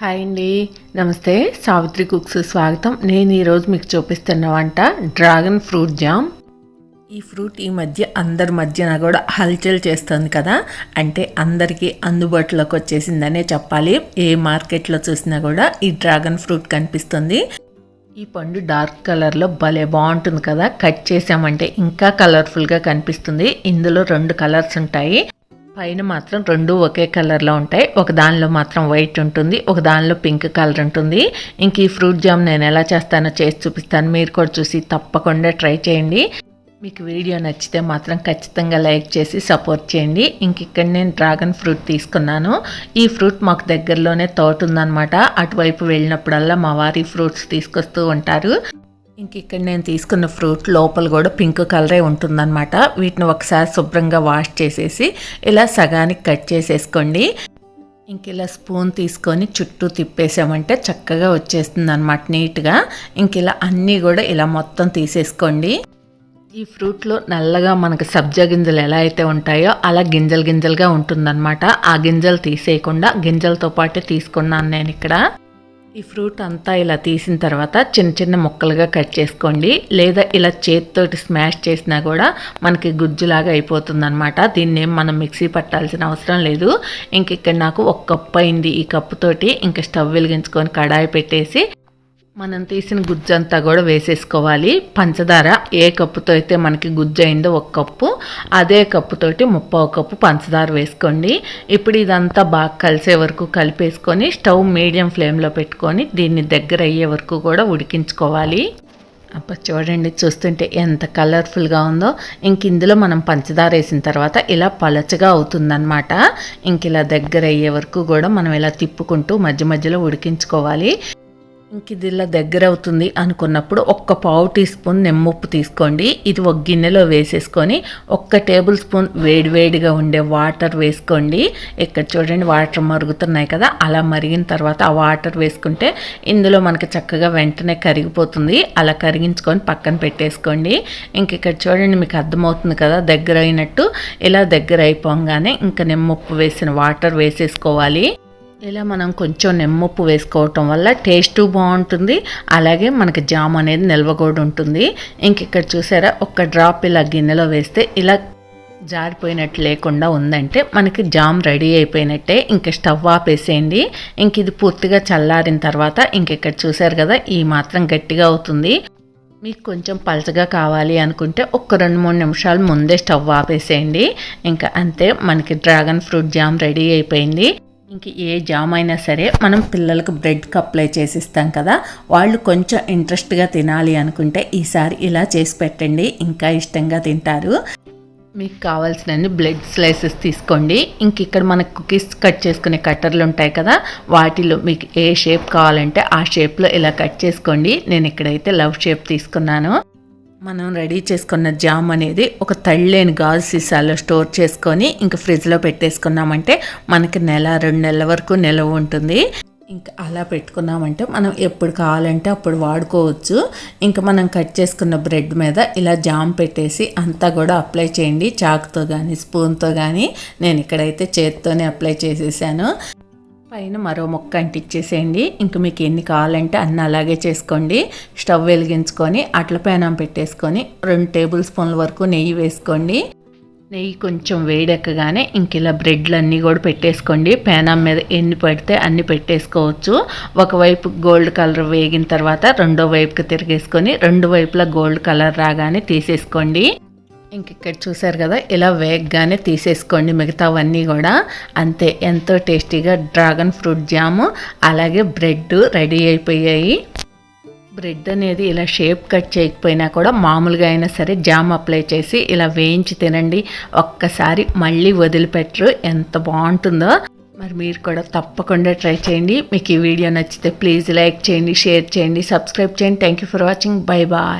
Hi అండి, నమస్తే. Savitri cooks స్వాగతం. నేను ఈరోజు మీకు చూపిస్తున్న వంట డ్రాగన్ ఫ్రూట్ జామ్. ఈ ఫ్రూట్ ఈ మధ్య అందరి మధ్యన కూడా హల్చల్ చేస్తుంది కదా, అంటే అందరికీ అందుబాటులోకి వచ్చేసిందనే చెప్పాలి. ఏ మార్కెట్లో చూసినా కూడా ఈ డ్రాగన్ ఫ్రూట్ కనిపిస్తుంది. ఈ పండు డార్క్ కలర్లో భలే బాగుంటుంది కదా, కట్ చేసామంటే ఇంకా కలర్ఫుల్గా కనిపిస్తుంది. ఇందులో 2 కలర్స్ ఉంటాయి. పైన మాత్రం 2 ఒకే కలర్లో ఉంటాయి. ఒక దానిలో మాత్రం వైట్ ఉంటుంది, ఒక దానిలో పింక్ కలర్ ఉంటుంది. ఇంక ఈ ఫ్రూట్ జామ్ నేను ఎలా చేస్తానో చేసి చూపిస్తాను. మీరు కూడా చూసి తప్పకుండా ట్రై చేయండి. మీకు వీడియో నచ్చితే మాత్రం ఖచ్చితంగా లైక్ చేసి సపోర్ట్ చేయండి. ఇంక ఇక్కడ నేను డ్రాగన్ ఫ్రూట్ తీసుకున్నాను. ఈ ఫ్రూట్ మాకు దగ్గరలోనే తోట ఉందన్నమాట. అటువైపు వెళ్ళినప్పుడల్లా మా వారి ఫ్రూట్స్ తీసుకొస్తూ ఉంటారు. ఇంక ఇక్కడ నేను తీసుకున్న ఫ్రూట్ లోపల కూడా పింక్ కలరే ఉంటుందన్నమాట. వీటిని ఒకసారి శుభ్రంగా వాష్ చేసేసి ఇలా సగానికి కట్ చేసేసుకోండి. ఇంక ఇలా స్పూన్ తీసుకొని చుట్టూ తిప్పేసామంటే చక్కగా వచ్చేస్తుంది అనమాట నీట్గా. ఇంక ఇలా అన్నీ కూడా ఇలా మొత్తం తీసేసుకోండి. ఈ ఫ్రూట్లో నల్లగా మనకు సబ్జా గింజలు ఎలా అయితే ఉంటాయో అలా గింజలుగా ఉంటుందన్నమాట. ఆ గింజలు తీసేయకుండా గింజలతో పాటే తీసుకున్నాను నేను ఇక్కడ. ఈ ఫ్రూట్ అంతా ఇలా తీసిన తర్వాత చిన్న చిన్న ముక్కలుగా కట్ చేసుకోండి, లేదా ఇలా చేతితోటి స్మాష్ చేసినా కూడా మనకి గుజ్జులాగా అయిపోతుంది అనమాట. దీన్ని మనం మిక్సీ పట్టాల్సిన అవసరం లేదు. ఇంక ఇక్కడ నాకు 1 కప్పు అయింది. ఈ కప్పుతోటి ఇంకా స్టవ్ వెలిగించుకొని కడాయి పెట్టేసి మనం తీసిన గుజ్జు అంతా కూడా వేసేసుకోవాలి. పంచదార ఏ కప్పుతో అయితే మనకి గుజ్జు అయిందో 1 కప్పు, అదే కప్పుతోటి 30 కప్పు పంచదార వేసుకోండి. ఇప్పుడు ఇదంతా బాగా కలిసే వరకు కలిపేసుకొని స్టవ్ మీడియం ఫ్లేమ్లో పెట్టుకొని దీన్ని దగ్గర అయ్యే వరకు కూడా ఉడికించుకోవాలి. అప్పుడు చూడండి, చూస్తుంటే ఎంత కలర్ఫుల్గా ఉందో. ఇంక ఇందులో మనం పంచదార వేసిన తర్వాత ఇలా పలచగా అవుతుందన్నమాట. ఇంక ఇలా దగ్గర అయ్యే వరకు కూడా మనం ఇలా తిప్పుకుంటూ మధ్య మధ్యలో ఉడికించుకోవాలి. ఇంక ఇది ఇలా దగ్గర అవుతుంది అనుకున్నప్పుడు 1 పావు టీ స్పూన్ నిమ్మప్పు తీసుకోండి. ఇది ఒక గిన్నెలో వేసేసుకొని 1 టేబుల్ స్పూన్ వేడివేడిగా ఉండే వాటర్ వేసుకోండి. ఇక్కడ చూడండి వాటర్ మరుగుతున్నాయి కదా, అలా మరిగిన తర్వాత ఆ వాటర్ వేసుకుంటే ఇందులో మనకి చక్కగా వెంటనే కరిగిపోతుంది. అలా కరిగించుకొని పక్కన పెట్టేసుకోండి. ఇంక ఇక్కడ చూడండి మీకు అర్థమవుతుంది కదా దగ్గర అయినట్టు. ఇలా దగ్గర అయిపోగానే ఇంకా నిమ్మప్పు వేసిన వాటర్ వేసేసుకోవాలి. ఇలా మనం కొంచెం నిమ్మప్పు వేసుకోవటం వల్ల టేస్ట్ బాగుంటుంది, అలాగే మనకి జామ్ అనేది నిల్వ కూడా ఉంటుంది. ఇంక ఇక్కడ చూసారా, 1 డ్రాప్ ఇలా గిన్నెలో వేస్తే ఇలా జారిపోయినట్టు లేకుండా ఉందంటే మనకి జామ్ రెడీ అయిపోయినట్టే. ఇంక స్టవ్ ఆపేసేయండి. ఇంక ఇది పూర్తిగా చల్లారిన తర్వాత ఇంక ఇక్కడ చూసారు కదా, ఈ మాత్రం గట్టిగా అవుతుంది. మీకు కొంచెం పలచగా కావాలి అనుకుంటే 2-3 నిమిషాలు ముందే స్టవ్ ఆపేసేయండి. ఇంకా అంతే, మనకి డ్రాగన్ ఫ్రూట్ జామ్ రెడీ అయిపోయింది. ఇంక ఏ జామ్ అయినా సరే మనం పిల్లలకు బ్రెడ్కి అప్లై చేసిస్తాం కదా, వాళ్ళు కొంచెం ఇంట్రెస్ట్గా తినాలి అనుకుంటే ఈసారి ఇలా చేసి పెట్టండి, ఇంకా ఇష్టంగా తింటారు. మీకు కావాల్సినన్ని బ్రెడ్ స్లైసెస్ తీసుకోండి. ఇంక ఇక్కడ మనకు కుకీస్ కట్ చేసుకునే కట్టర్లు ఉంటాయి కదా, వాటిలో మీకు ఏ షేప్ కావాలంటే ఆ షేప్లో ఇలా కట్ చేసుకోండి. నేను ఇక్కడైతే లవ్ షేప్ తీసుకున్నాను. మనం రెడీ చేసుకున్న జామ్ అనేది ఒక తళ్ళేని గాజు సీసాలో స్టోర్ చేసుకొని ఇంక ఫ్రిడ్జ్లో పెట్టేసుకున్నామంటే మనకి 1-2 నెలల వరకు నిల్వ ఉంటుంది. ఇంకా అలా పెట్టుకున్నామంటే మనం ఎప్పుడు కావాలంటే అప్పుడు వాడుకోవచ్చు. ఇంకా మనం కట్ చేసుకున్న బ్రెడ్ మీద ఇలా జామ్ పెట్టేసి అంతా కూడా అప్లై చేయండి, చాకుతో కానీ స్పూన్తో కానీ. నేను ఇక్కడైతే చేతితోనే అప్లై చేసేసాను. పైన మరో ముక్క అంటించేసేయండి. ఇంక మీకు ఎన్ని కావాలంటే అన్నీ అలాగే చేసుకోండి. స్టవ్ వెలిగించుకొని అట్ల పేనం పెట్టేసుకొని 2 టేబుల్ స్పూన్ల వరకు నెయ్యి వేసుకోండి. నెయ్యి కొంచెం వేడెక్కగానే ఇంక ఇలా బ్రెడ్లన్నీ కూడా పెట్టేసుకోండి. పేనం మీద ఎన్ని పడితే అన్ని పెట్టేసుకోవచ్చు. ఒకవైపు గోల్డ్ కలర్ వేగిన తర్వాత రెండో వైపుకి తిరిగేసుకొని 2 వైపులా గోల్డ్ కలర్ రాగానే తీసేసుకోండి. ఇంక ఇక్కడ చూసారు కదా, ఇలా వేగగానే తీసేసుకోండి మిగతావన్నీ కూడా. అంతే, ఎంతో టేస్టీగా డ్రాగన్ ఫ్రూట్ జాము అలాగే బ్రెడ్ రెడీ అయిపోయాయి. బ్రెడ్ అనేది ఇలా షేప్ కట్ చేయకపోయినా కూడా మామూలుగా అయినా సరే జామ్ అప్లై చేసి ఇలా వేయించి తినండి. ఒక్కసారి మళ్ళీ వదిలిపెట్టరు, ఎంత బాగుంటుందో. మరి మీరు కూడా తప్పకుండా ట్రై చేయండి. మీకు ఈ వీడియో నచ్చితే ప్లీజ్ లైక్ చేయండి, షేర్ చేయండి, సబ్స్క్రైబ్ చేయండి. Thank you for watching. Bye bye.